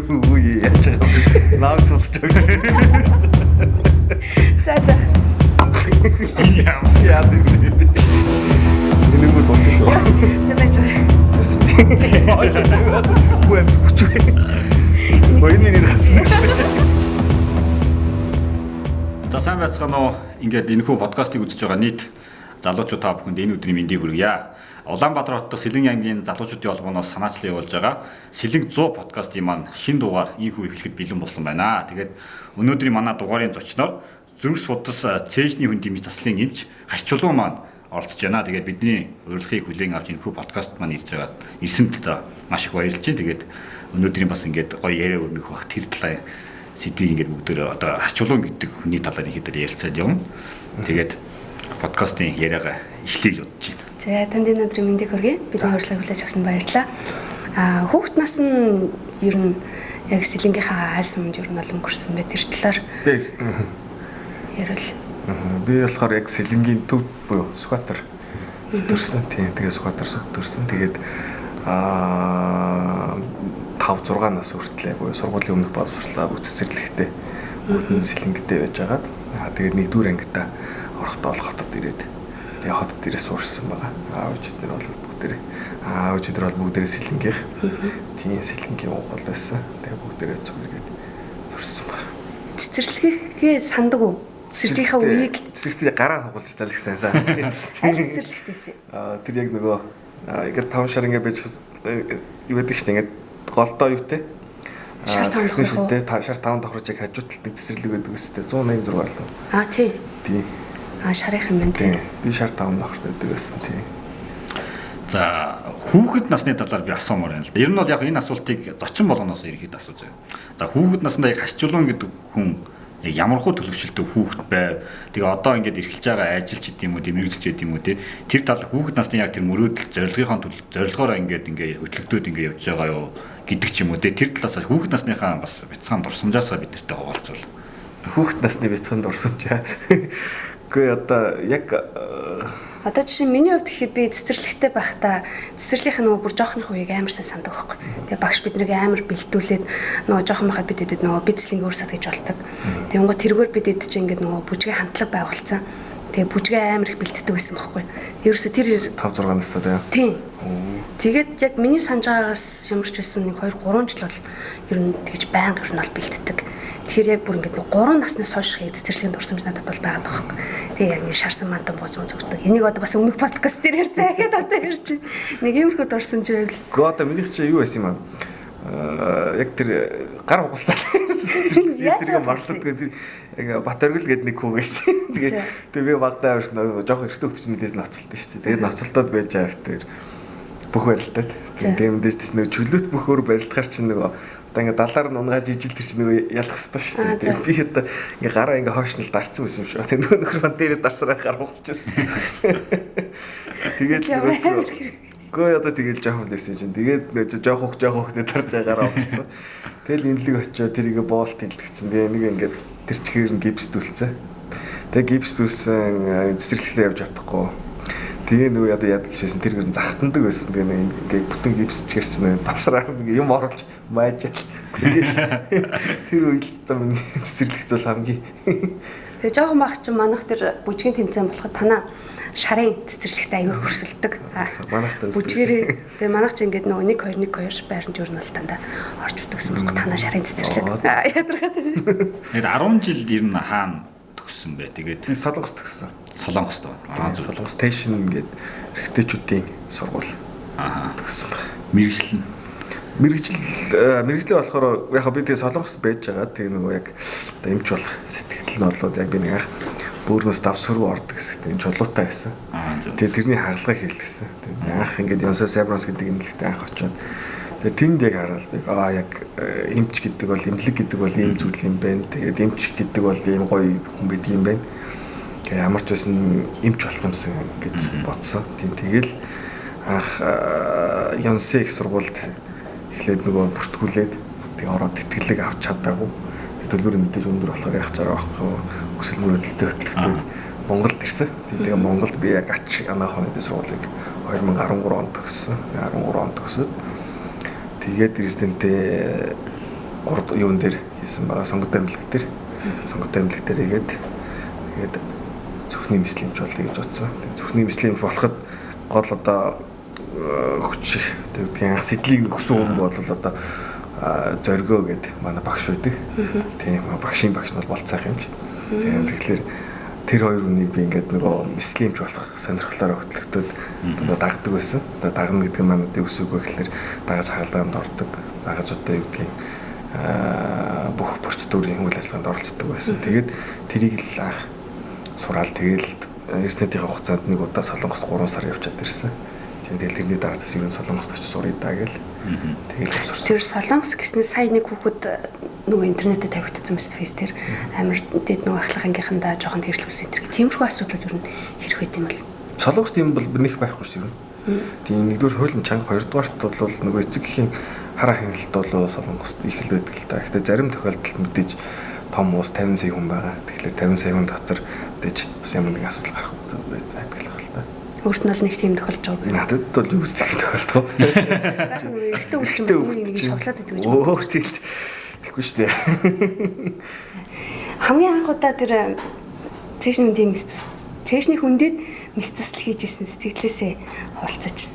Үгүй яаж нааг сонсож байгаа. За. Яа зү. Энэ мөр болчихоо. За байж байгаа. Бүэн хүчгүй. Хоёрын нэр хасна. За сайн байцгаана уу. Ингээд энэхүү подкастыг үзэж байгаа нийт залуучууд та бүхэнд энэ өдрийн мэндийг хүргье. Улаанбаатар хот дахь Сэлэн аймгийн залуучуудын холбооноос санаачлан явуулж байгаа Сэлэн 100 подкастын маань шинэ дугаар ийхүү эхлэхэд бэлэн болсон байна. Тэгээд өнөөдрийн манай дугаарын зочноор Зүрх судас цээжний хүн дэмий заслын эмч Харчулуун маань оролцож байна. Тэгээд бидний урилгыг хүлээн авч энэхүү подкаст маань ирж байгаа ирсэнд маш их баярлж байна. Тэгээд өнөөдрийн бас ингээд гоё яриа өрнөх бах тэр талаа сэдвийг ингээд бүгдөө одоо Харчулуун гэдэг хүний талаар ихэд ярилцаад явна. Тэгээд подкастын яриагаа эхлэе бодож байна. За танд энэ өдрийн мэндийг хүргэе. Бидний урилгыг хүлээж авсан баярлалаа. Хүүхэд нас нь ер нь яг Сэлэнгийнхаа айл сумд ер нь өнгөрсөн бай. Тэр талаар ярил. Би болохоор яг Сэлэнгийн төв буюу Сүхбаатар төрсэн. Тийм тэгээ Сүхбаатар төрсэн. Тэгээд 5-6 нас хүртлээ буюу сургуулийн өмнөх боловсруулалтаа бүх цэцэрлэгтэй бүгд Сэлэнгтэй байж байгаа. Тэгээд 1-р ангита орохдоо олох хотод ирээд тэгээ хотод ирээ суурсан байгаа. Аав ээжид нар бол бүгдээрээ Сэлэнгийнх. Тийм Сэлэнгийн угол байсан. Тэгээ бүгдээрээ зүгээргээд сурсан байна. Цэцэрлэгээ сандаг уу? Цэцэрлэгийнхаа үеийг цэцэрлэгтээ гараа хугалж тал их сайн. аль цэцэрлэгтэйсэн? Тэр яг нөгөө ингээд 5 шар ингээд байж юу гэдэг чинь ингээд голдоо юутэй шар 5 давхрыг хажуу талд цэцэрлэг гэдэг үстэй 186 л. Тий. Тийм. Шарынх юм байна тий. Би шар 5 давхртай байдаг байсан тий. За хүүхэд насны талаар би асуумаар байна л да. Ер нь бол яг энэ асуултыг зочин болгоноос ирэхэд асууж байгаа. За хүүхэд наснда яг Харчулуун гэдэг хүн яг ямар хөө төлөвшөлтөй хүүхэд байв. Тэгээ одоо ингээд эрхэлж байгаа ажилч гэдэг юм уу, мэрэгжилч гэдэг юм уу тэр тал хүүхэд насны яг тэр мөрөөдөл зорилгоор ингээд хөтлөгдөөд ингээд явж байгаа юу гэдэг ч юм уу тэр талаас хүүхэд насныхаа бас бяцхан дурсамжаасаа бидэртэй хуваалцвал. Хүүхэд насны бяцхан дурсамжаа. Гэхдээ одоо яг Одоо жишээ нь миний хувьд гэхэд би цэцэрлэгтэй байхдаа цэцэрлэгийнх нөгөө бүр жоохных үеийг амар сайн сандаг байхгүй. Тэгээ багш биднийг амар бэлдүүлээд нөгөө жоохон байхад бид эдэд нөгөө бицлийн өөрсөд гэж болдог. Тэгээ ngo тэргээр бид эд чинь ингээд нөгөө бүжгээ хамтлаг байгуулсан. Тэгээ бүжгээ амар их бэлддэг байсан байхгүй. Ерөөсө тэр 5-6 настай тийм. Тийм. Тэгээд яг миний санаж байгаагаас ямарч байсан 1-2-3 жил бол ер нь тэгж байнга ер нь бол бэлддэг. Тэгэхээр яг бүр ингээд 3 наснаас хойш цэцэрлэгийн дурсамж надад бол байгаа байхгүй. Тэгээ яг шарсан мантан бууз зүгдэг. Энийг одоо бас өмнөх подкаст дээр ярьцаа гэхэд одоо ярьж байна. Нэг иймэрхүү дурсамж байвал. Гэхдээ одоо минийх чи юу байсан юм аа? Яг тэр гар хугацлаа. Тэр маршрутгүй тэр яг Батөргөл гэдэг нэг хүү байсан. Тэгээ би багтаа авч жоох эртөө хөвч нэлээс ноцолтой шүү дээ. Тэгээд ноцолтод байж байгаа тэр бүх барилтаад. Тэгээд мэдээж тэс нэг чөлөөт бөхөөр барилдахаар чинь нөгөө одоо ингээ далаар нунгааж ижил тэр чинь нөгөө ялах хэрэгтэй шүү дээ. Тэгээд би одоо ингээ гараа ингээ хойшнол дарцсан байсан юм шиг. Тэгээд нөгөө нөхөр маань дээрээ дарсараа гар хугалчихсан. Тэгээд гоо одоо тэгэл жоохон лээсэн чинь тэгээд жоох хөхтэй тарж байгаараа авчихсан. Тэгэл имлэг очиод тэрийг боолт хилдэгцэн. Тэгээ нэг ингээд тэр чихээр нь гипсдүүлсэн. Тэгээ гипсдүүлсэн цэцэрлэгтээ явж чадахгүй. Тэгээ нөгөө яадаг шээсэн тэр гэр захтандаг байсан. Тэгээ ингээд бүтэн гипсчгээр чинь давсараа юм оруулж маажал. Тэр үед л та миний цэцэрлэгт бол хамгийн. Тэгээ жоохон бах чинь манайх тэр бүжгийн тэмцээн болоход танаа шарын цэцэрлэгтэй аягүй хөрсөлдөг. Манайхтай бүжгээрээ тэгээ манайх ч ингээд нөгөө 1-2-1-2 байранд юу нь бол дандаа орж утгсан байхгүй танаа шарын цэцэрлэг. Ядаргаад. Тэгээд 10 жил ер нь хаана төгссөн бэ? Тэгээд би Солонгос төгссөн. Солонгост уу? Солонгос Station гэдэг эрэгтэйчүүдийн сургууль. Төгссөн байна. Мэргэжил мэргэжлээ болохоор яг би тэгээ Солонгост байж байгаа. Тэгээ нөгөө яг одоо эмч болох сэтгэл нь болоод яг би нэг анх бөөрнөөс давсруу ордог гэсэн энэ чулуутай байсан. Тэгээ тэрний хаалгаа хийлгэсэн. Тэгээ анх ингээд Янса Сайбранс гэдэг эмнэлэгт анх очиод тэгээ тэнд яг хараад би яг эмч гэдэг бол эмнэлэг гэдэг бол ийм зүйл юм байна. Тэгээд эмч гэдэг бол ийм гоё хүн байдаг юм байна. Тэгээ ямар ч байсан эмч болох юмсан гэж бодсон. Тэгэл анх Янса их сургуульд эхлээд нөгөө бүртгүүлээд тэгээ ороод тэтгэлэг авч чадаагүй. Төлбөр мэдээж өндөр болохоор яах чараа байхгүй. Өсөл мөрөдөлтөй хөтлөгдөд Монголд ирсэн. Тэгээ Монголд би яг ач анаах оны сургуулийг 2013 онд төгссөн. 13 онд төгсөөд тэгээд резидентээ 3 юун дээр хийсэн байгаа сонгогдсон эмнэлэг дээр. Сонгогдсон эмнэлэг дээр тэгээд зөвхний мислимж болъё гэж бодсон. Зөвхний мислимж болоход гол одоо хүч тэгвэл анх сэтлийг өгсөн хүн бол одоо зоргоо гэдэг манай багш байдаг. Тийм багшийн багш нь бол болцоох юм чи. Тэгэхээр тэр хоёр хүнийг би ингээд нөгөө мислимж болох сонирхлоор хөтлөгдөд одоо дагдаг байсан. Одоо дагна гэдэг нь манайд үсэг вэ гэхээр дагаж хаалгаанд ордог. Дагаж одоо юу гэдгийг бүх процедурын үйл ажиллагаанд оролцдог байсан. Тэгээд тэрийг л анх сураал тэгэл эрдэнэтийн хугацаанд нэг удаа Солонгост 3 сар явчаад ирсэн. Тэгэл тэрний дараатас ерөн Солонгост очиж сурыг даа гэл. Тэгэл сурсан. Тэр Солонгос гэснээр сая нэг хүүхэд нөгөө интернетэд тавигдсан мэт фейс тэр амар дэд нөгөө ахлах ангийнхандаа жоохон хэрэглүүлсэн тэр. Тиймэрхүү асуудлууд ер нь хэрэг байт юм бол. Солонгост юм бол нэх байхгүй ш юм. Тийм нэгдүгээр хуулийн чанга, хоёрдугаарт бол нөгөө эцэг гэхийн хараа хяналтт бол Солонгост их л байдаг л та. Гэхдээ зарим тохиолдолд мэдээж том уус 50 сая хүн байгаа. Тэгэхээр 50 сая хүн дотор мэдээж бас ямар нэг асуудал гарах байдаг л байна. Өөрт нь бол нэг тийм тохиолж байгаа. Надад бол юу ч тохиолдох. Яг нэг эрэгтэй үлчин бас нэг шавлаад байдаг гэж байна. Оо тийм. Тэгэхгүй шүү дээ. Хамгийн анх удаа тэр цэшний хүндийн мистэс цэшний хүндэд мистэсл хийж исэн сэтгэлээсээ хуулцаж.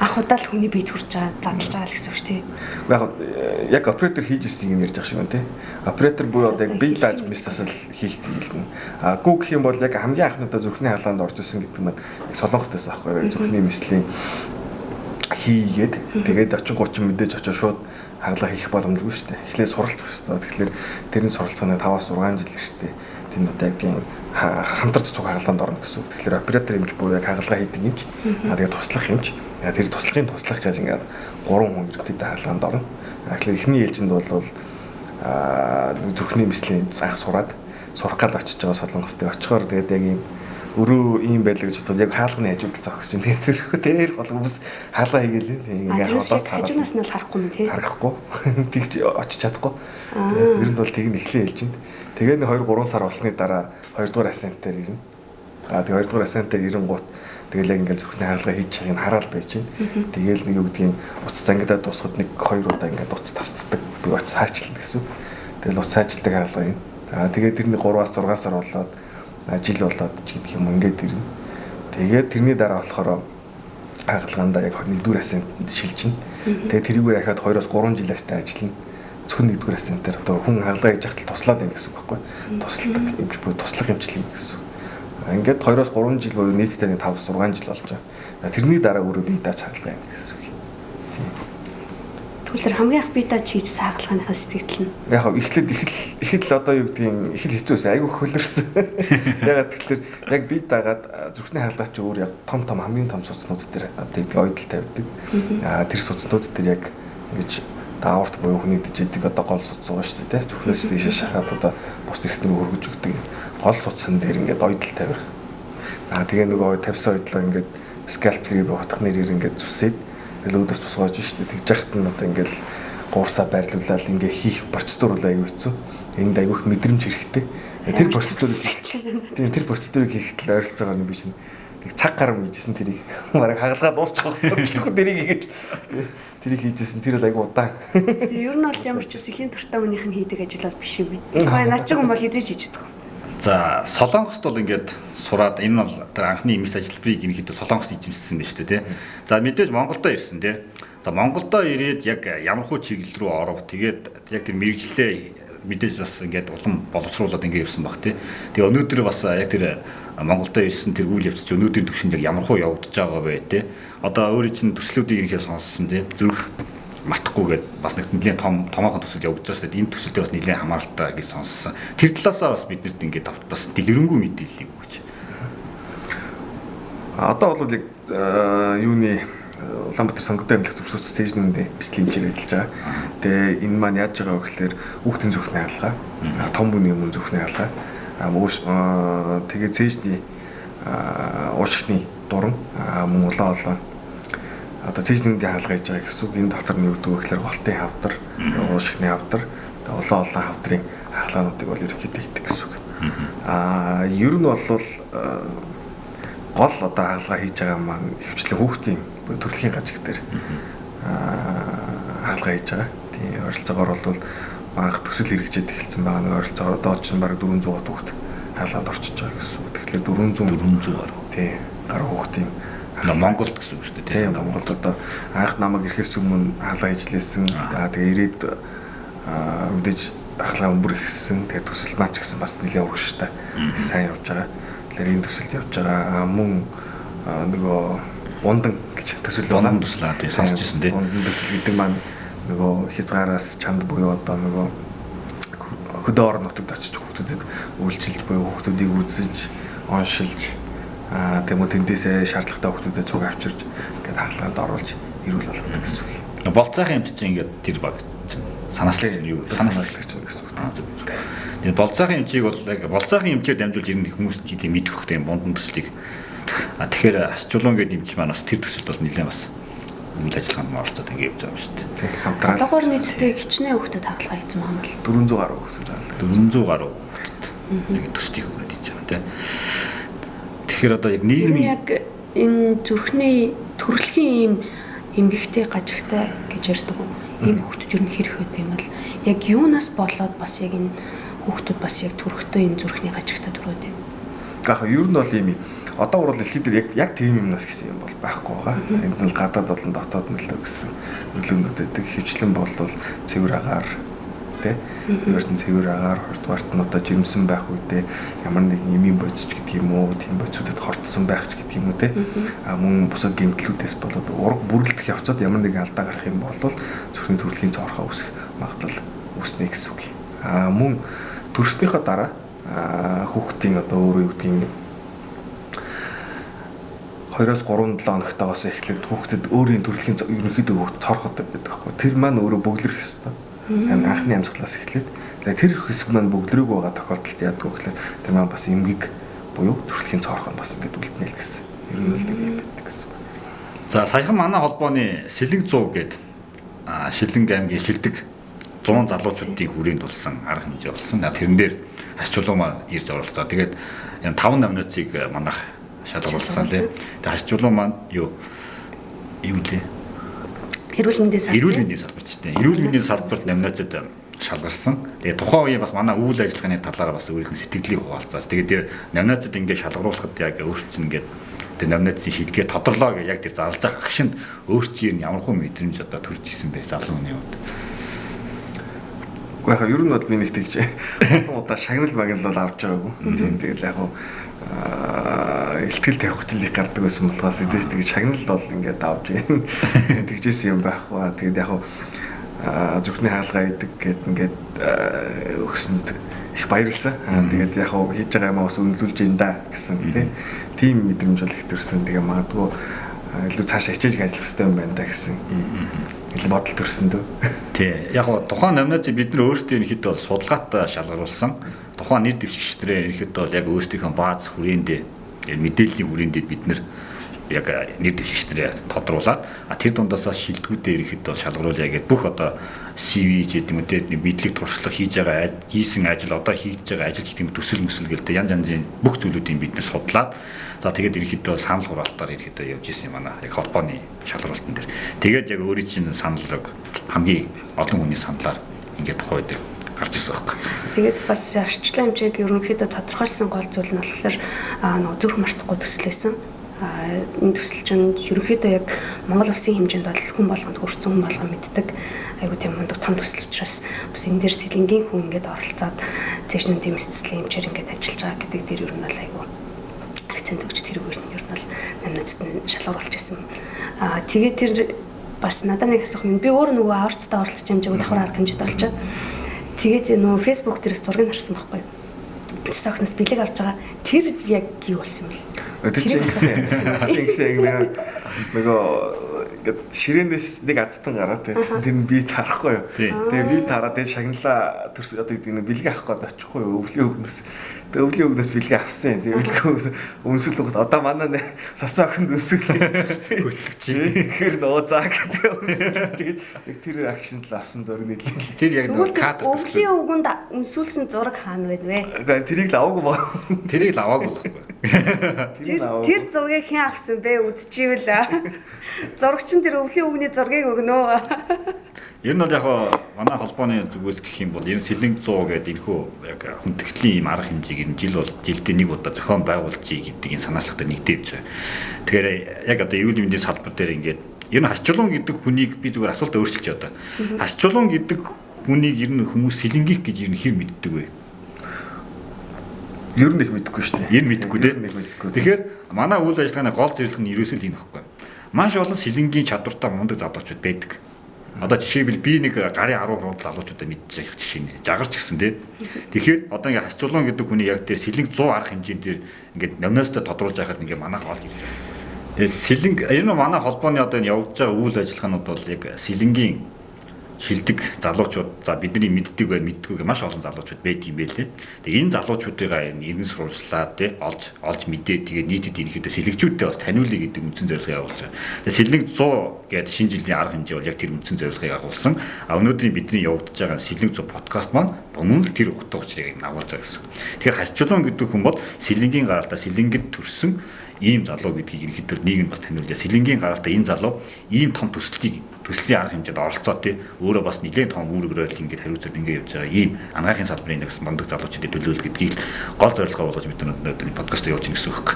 Анх удаа л хүний бие төрж байгаа, задлж байгаа л гэсэн үг шүү дээ. Яг оператор хийж ирснийг юм ярьж байгаа шүү дээ. Оператор буюу яг бие дааж мистэсл хийх гэлтэн. Гүү гэх юм бол яг хамгийн анхнуудаа зүрхний хаалгаанд орж исэн гэдэг нь Солонгост байсан байхгүй юу? Зүрхний мислийн хийгээд тэгээд 30 мэдээж очиж шууд хаалга хийх боломжгүй шүү дээ. Эхлээд суралцах хэрэгтэй. Тэгэхээр тэрний суралцгааны 5-6 жил хэрэгтэй. Тэнд одоо яг тийм хамтарч цуг хаалгаанд орно гэсэн үг. Тэгэхээр оператор юмч буюу яг хаалга хийдэг юмч. Тэгээд туслах юмч. Тэр туслахын туслах гэж ингээд 3 хүн ерөнхийдөө хаалгаанд орно. Тэгэхээр эхний ээлжинд бол зүрхний мислийн анх сураад сурах гал очиж байгаа Солонгост очихоор тэгээд яг ийм өрөө ийм байлаа гэж бодоод яг хаалганы хажууд зогсож байна. Тэгээд тэр гол хүмүүс хаалга хийгээл ингээд одоос хажуунаас нь бол харахгүй юм тий. Харахгүй. Тэгж очиж чадахгүй. Ер нь бол тэг нь эхлэн ээлжинд. Тэгээд 2-3 сар болсны дараа 2 дугаар ассемблер ирнэ. Тэгээд 2 дугаар ассемблер ирэнгуут тэгэл яг ингээд зөвхөн хаалга хийж байгааг нь хараал байж байна. Тэгээл нэг юу гэдгийг утас зангидаа дуусахад 1-2 удаа ингээд утас тасддаг. Би утас хаачлна гэсэн. Тэгэл утас хаачилдаг хаалга юм. За тэгээд тэрний 3-6 сар болоод жил болоод ч гэдэг юм ингээд ирнэ. Тэгээд тэрний дараа болохоор хаалгаанда яг 1-р ассембленд шилжинэ. Тэгээд тэрийгээр дахиад 2-3 жил ажтай ажиллана. Зөвхөн 1-р ассемблер одоо хүн хаалгаа хийж ахтал туслаад байна гэсэн үг байхгүй. Тусалдаг юмч буюу туслах юмчлал гэсэн үг. Ингээд 2-3 жил буюу нийтдээ 5-6 жил болж байгаа. Тэрний дараа өөрөө бие дааж хаалгаа байна гэсэн үг. Түлэр хамгийн их бие дааж хийж саагалгааныхаа сэтгэл нь. Яг эхлээд л одоо юу гэдгийг их л хэцүүсэн айгүй хөлөрсөн. Ягаад тэгэхээр яг бие даагаад зүрхний хаалгаа чи өөр яг том хамгийн том суцнууд дээр одоо ойдол тавьдаг. Тэр суцнууд дээр яг ингэж дааварт буюу хүний дэжэдэг одоо гол суц байгаа шүү дээ. Зүрхнээс дэше шахаад одоо бус эрхтнийг хөргөж өгдөг гол суцсан дээр ингээд ойдол тавих. Тэгээ нөгөө тавьсан ойдлоо ингээд скальпелийг бодох нэрээр ингээд зүсээд өлөөдөөс тусгааж шүү дээ. Тэгж яхад нь одоо ингээд гуурсаа байрлуулаад ингээд хийх процедур бол аюу хэцүү. Энд аюух мэдрэмж хэрэгтэй. Тэр процедурыг хийхэд л ойролцоо байгаа юм биш нэ. Нэг цаг гарам хийжсэн тэрийг бараг хагалгаа дуусчих واخ. Тэрийг хийгээд тэрийг хийжсэн тэр бол аюу удаан. Ер нь бол ямар ч ус ихийн туртаа хүнийх нь хийдэг ажил бол биш юм байна. Наад чинь бол хийж чаддаг. За Солонгост бол ингээд сураад энэ бол тэр анхны эмс ажилбарыг ерөнхийдөө Солонгост эзэмшсэн байна шүү дээ тий. За мэдээж Монголдо ирсэн тий. За Монголдо ирээд яг ямархуу чиглэл рүү оров. Тэгээд яг тэр мэрэгжлээ мэдээж бас ингээд улам боловсруулад ингээд ирсэн баг тий. Тэгээ өнөөдөр бас яг тэр Монголдо ирсэн тэр үйл явц чи өнөөдрийн түвшинд яг ямархуу явагдаж байгаа бай тий. Одоо өөрийн чинь төслүүдийг ерөнхийдөө сонссон тий. Зүрх мартахгүйгээд бас нэг нэлийн томоохон төсөл явагдаж байгаа шүү дээ. Энэ төсөлдөө бас нэлийн хамааралтай гэж сонссон. Тэр талаасаа бас биднэрт ингээд бас дэлгэрэнгүй мэдээлэл өгөөч. Одоо бол яг юуны Улаанбаатар сонгогдсон эмнэлэг зөвшөөрсөн цэжний үндэ бичлэг хэмжээр ажиллаж байгаа. Тэгээ энэ маань яаж байгаа вэ гэхээр хүүхдийн зүрхний хаалгаа, том бүний өмнө зүрхний хаалгаа, тэгээ цэжний уушигны дуран, мөн улаан одоо цэжний үндэ хаалгаа хийж байгаа гэсэн үг. Энэ дотор нь юу гэдэг вэ гэхээр голтын хавдар, уушигны хавдар, улаан хавдрын хаалгаануудыг бол ерөнхийдөө хийдэг гэсэн үг. Ер нь бол гол одоо хаалгаа хийж байгаа маань хөвчлэн хүүхдийн төрөлхийн гажиг дээр хаалгаа хийж байгаа. Тийм ойролцоогоор бол анх төсөл хэрэгжээд эхэлсэн байгаа. Нэг ойролцоогоор доод чинь бараг 400 хүүхэд хаалганд орчиж байгаа гэсэн үг. Тэгэхээр 400 гаруй. Тийм гаруй хүүхэд юм. Монголд гэсэн үг шүү дээ. Тийм Монголд одоо анх намайг ирэхээс өмнө хаалга ажилласан. Тэгээ ирээд мэдээж хаалга өмбөр ихсэн. Тэгээ төсөл маань ч гэсэн бас нэлээд урагштай сайн явж байгаа. Тэгэхээр энэ төсөлд явж байгаа мөн нөгөө ундан гэж төсөл байна. Ундан төсөл тийм сонсчихсон тийм. Ундан төсөл гэдэг маань нөгөө хязгаараас чанд буюу одоо нөгөө хөдөө орон нутагт очиж хүүхдүүдэд үйлчилж буюу хүүхдүүдийг үзэж, оншилж тэгмээ тэндээсээ шаардлагатай хүүхдүүдэд цуг авчирч ингээд хаалганд оруулж ирүүл болгодог гэсэн үг юм. Болцоохон юм чинь ингээд тэр баг санаачлах юу санаачлах гэсэн үг. Тэгээд болцоохон эмчийг бол яг болцоохон эмчээр дамжуулж ирнэ хүмүүс жилийн мэдэх хөөхтэй бундан төслийг. Тэгэхээр асчулуун гэдэг эмч маань бас тэр төсөлд бол нэлээд бас үйл ажиллагаанд орцоод ингээд явж байгаа юм шүү дээ. Хамтран. Одоогоор нийтдээ хичнээн хүүхдэд хаалга хийсэн юм аа. 400 гаруй хүүхэд байгаа. 400 гаруй нэг төслийг өгөөд хийж байгаа тийм. Тэгэхээр одоо яг нийгмийн яг энэ зүрхний төрөлхийн ийм эмгэгтэй гажигтай гэж ярьдаг уу? Энэ хүүхдүүд ер нь хэрэг байд юм бол яг юунаас болоод бас яг энэ хүүхдүүд бас яг төрөхтэй энэ зүрхний гажигтай төрөөд юм. Гэхдээ ер нь бол юм. Одоо урал дэлхийд яг тийм юмнаас гэсэн юм бол байхгүй байгаа. Энд нь гадаад болон дотоод нөлөө гэсэн нөлөөнүүд байдаг. Хөвчлэн бол цэвэр агаар тий. Нэгдүгээрт нь цэвэр агаар, хоёрдугаарт нь одоо жирэмсэн байх үедээ ямар нэгэн эмийн бодис ч гэдэг юм уу, тийм бодисуудад хортсон байх ч гэдэг юм уу тий. Мөн бусад гэмтлүүдээс болоод ураг бүрлдэх явцад ямар нэгэн алдаа гарах юм бол зүрхний төрөлхийн цоорхоо үүсэх магадлал үүснэ гэсэн үг. Мөн төрснийхөө дараа хүүхдийн одоо өөрөө юу гэдгийг 2-3 хоногтойгоос эхлээд хүүхдэд өөрийн төрөлхийн ерөнхийдөө хүүхд цорходог байдаг байхгүй. Тэр маань өөрөө бөглөрөх ёстой. Анхны амьсгалаас эхлээд тэр хэсэг маань бөглөрөөг байгаа тохиолдолд яадаг вэ гэхээр тэр маань бас эмгэг буюу төрөлхийн цорхоо бас ингээд үлднэ л гэсэн. Ер нь л нэг юм байдаг гэсэн. За саяхан манай холбооны Сэлэг 100 гээд Шилэнг аймгийн шилдэг 100 залуучуудыг хүрээнд тулсан арга хэмжээ болсон. Тэрэн дээр асчулуу маань ирж оролцоо. Тэгээд энэ 5 номинацийг манайх шалгаруулсан тийм. Тэгээд асчулуу маань юу лээ? Эрүүл мэндийн салбар. Эрүүл мэндийн салбар ч тийм. Эрүүл мэндийн салбарт номинацид шалгарсан. Тэгээд тухайн үеийн бас манай үйл ажиллагааны талаараа бас өөрийнх нь сэтгэлийг хуваалцсан. Тэгээд тэр номинацид ингээд шалгаруулахад яг өөрчлөн ингээд тэр номинацийн шийдгээ тодорлоо гэж яг тэр зарлаж байгаа агшинд өөрчийн ямар хөө мэдрэмж одоо төрж исэн бэ залуу хүний хувьд. Гэхдээ яг ер нь бол миний тэгж олон удаа шагнал багнал бол авч байгаагүй. Тийм тэгэл яг илтгэл тавих хүчлийг гардаг байсан болохоос эзэс тэгж шагнал бол ингээд авч байна. Тэгжсэн юм байхгүй. Тэгээд яг зүрхний хаалгаа идэг гэд ингээд өгсөнд их баярлсан. Тэгээд яг хийж байгаа юмаа бас үнэлүүлж ин да гэсэн тийм мэдрэмж бол их төрсөн. Тэгээ магадгүй илүү цаашаа хичээж ажиллах хэрэгтэй юм байна да гэсэн илүү бодол төрсөн дөө. Тий. Яг тухайн номинацийг бид нар өөрсдөө ерөнхийдөө бол судалгаатай шалгаруулсан. Тухайн нэр дэвшигчдэрээ ерөнхийдөө бол яг өөрсдийнхөө бааз хүрээндээ мэдээллийн хүрээндээ бид нар яг нэр дэвшигчдэрээ тодруулаад тэр дундаасаа шилдэгүүдээ ерөнхийдөө шалгаруулъя гэдэг бүх одоо CV ч гэдэг юм үү тийм мэдлэг туршлага хийж байгаа хийсэн ажил одоо хийж байгаа ажил гэдэг юм төсөл мөсөл гэлтэй янз янзын бүх зүйлүүдийг бид нар судлаад за тэгээд ерөнхийдөө санал хураалтаар ерөнхийдөө явж исэн юм аа яг холбооны шалгаруултан дээр. Тэгээд яг өөрийн чинь саналыг хамгийн олон хүний саналаар ингээд тухайд гарч ирсэн байхгүй. Тэгээд бас арчлан хэмжээг ерөнхийдөө тодорхойлсон гол зүйл нь болохоор нөгөө зүрх мартахгүй төсөл байсан. Энэ төсөл чинь ерөнхийдөө яг Монгол улсын хэмжээнд бол хүн болгонд хүрсэн хүн болгон мэддэг. Айгуу тийм мундаг том төсөл учраас бас энэ дээр сэлэнгийн хүн ингээд оролцоод цэжнүн тийм эсцэлийн хэмжээр ингээд ажиллаж байгаа гэдэг дээр ер нь бол айгуу акцент өгч тэр үгээр нь ер нь бол намнацд шалгаруулж ирсэн. Тэгээд тэр бас надад нэг асуух юм. Би өөр нөгөө аварцтай оролцож хэмжээгөө давхар арга хэмжээд олцоод тэгээд нөгөө Facebook дээрээс зургийг харсан байхгүй. Сохноос бэлэг авч байгаа. Тэр яг юу болсон юм бэ? Тэр чинь нөгөө ингээд ширээнээс нэг азтан гараад тэгсэн тэр нь би тарахгүй юу. Тэгээ би тараад тэгээ шагналаа төрс одоо гэдэг нь бэлэг авах гээд очихгүй юу. Өвлийн өгнөөс тэгээ өвлийн өгнөөс бэлэг авсан. Тэгээ бэлэг өнсөл өгд одоо манай сасан охинд өсөглөө. Тэгэхээр нөө заа гэдэг өнсөл тэгээд тэр акшнд л авсан зураг нийтлээ. Тэр яг нөгөө кадр өвлийн өгөнд өнсүүлсэн зураг хаана байна вэ? Тэрийг л аваагүй баг. Тэрийг л аваагүй байхгүй. Тэр зургийг хэн авсан бэ? Үзчихвэл зурагчин тэр өвлийн өвгний зургийг өгнө. Ер нь бол яг манай холбооны зүгээс гэх юм бол ер нь Сэлэнг 100 гэдэг энэхүү яг хүндэтгэлийн ийм арга хэмжээг энэ жил бол жилдээ нэг удаа зохион байгуулжий гэдэг энэ санаачлагтай нэгдэвж байгаа. Тэгэхээр яг одоо эрүүл мэндийн салбар дээр ингээд ер нь хасчулуун гэдэг хүнийг би зүгээр асуултаа өөрчилж одоо. Хасчулуун гэдэг хүнийг ер нь хүмүүс Сэлэнгийнх гэж ер нь хэр мэддэг вэ? Ер нь их мэдэхгүй шүү дээ. Ер нь мэдэхгүй дээ. Тэгэхээр манай үйл ажиллагааны гол зорилго нь ерөөсөө л энэ байхгүй. Маш олон Сэлэнгийн чадвартай мундаг залуучууд байдаг. Одоо жишээлбэл би нэг гарын 10 руунд залуучуудаа мэдчихэж жишээ нэ. Жагарч гисэн тий. Тэгэхээр одоо ингээ хасчулуун гэдэг хүний яг тэр Сэлэнг 100 арга хэмжээнд тэр ингээ номиностой тодруулж байхад ингээ манайх олж ирж байгаа. Тэгээ Сэлэнг ер нь манай холбооны одоо энэ явагдаж байгаа үйл ажиллагаанууд бол яг Сэлэнгийн шилдэг залуучууд за бидний мэддэг бай мэддэггүй маш олон залуучууд байдаг юм байлээ. Тэгээ энэ залуучуудыгаа иргэн сурвалжлаад тий олж мэдээ тэгээ нийтэд ерөнхийдөө сэлэгчүүдтэй бас таниулъя гэдэг үндсэн зорилгыг агуулж байгаа. Тэгээ Сэлэнг 100 гэдэг шинэ жилийн арга хэмжээ бол яг тэр үндсэн зорилгыг агуулсан. Өнөөдрийн бидний явагдаж байгаа Сэлэнг 100 подкаст маань мөн л тэр утга учирыг агуулж байгаа гэсэн. Тэгэхээр хасчулуун гэдэг хүн бол Сэлэнгийн гаралтай Сэлэнгэд төрсөн ийм залуу гэдгийг ерөнхийдөө нийгэм бас таниулъя. Сэлэнгийн гаралтай энэ залуу ийм том төслийн арга хэмжээнд оролцоод тий өөрөө бас нэлээд том үүрэгрэл ингээд хариуцаад ингээд явж байгаа ийм анагаахын салбарын нэгс мундаг залуучуудыг төлөөлөх гэдгийг гол зорилгоо болгож бид өнөөдөр подкаст явуулж байна гэсэн үг.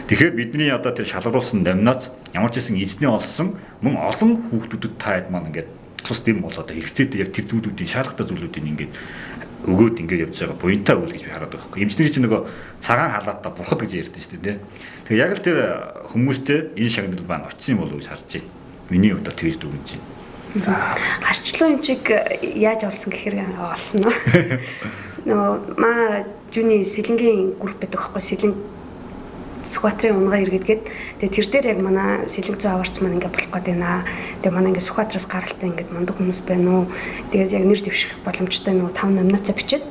Тэгэхээр бидний одоо тэр шалгаруулсан номинац ямар ч хэсэн эзний олсон мөн олон хүүхдүүдэд таад маань ингээд тус дэм болоод хэрэгцээтэй яг тэр зүйлүүдийн шаардлагатай зүйлүүдийн ингээд өгөөд ингээд явж байгаа буянтаа үйл гэж би хараад байгаа юм. Эмчнэрийн чинь нөгөө цагаан халаатаа бурхад гэж ярьдэн шүү дээ. Тэгээ яг л тэр хүмүүстэй энэ шагнал маань очсон юм болов уу гэж харж байна. Миний удаа тэгж дүгнэж байна. За харчлуу эмчиг яаж олсон гэхээр олсон нь. Нөгөө маа жүний Сэлэнгийн групп байдаг байхгүй Сэлэнг Сүхбаатарын унгаа иргэдгээд тэгээ тэр дээр яг манай Сэлэнг 100 аварч маань ингээ болох гээд байна. Тэгээ манай ингээ Сүхбаатараас гаралтай ингээ мундаг хүмүүс байна уу. Тэгээд яг нэр дэвших боломжтой нөгөө 5 номинацаа бичээд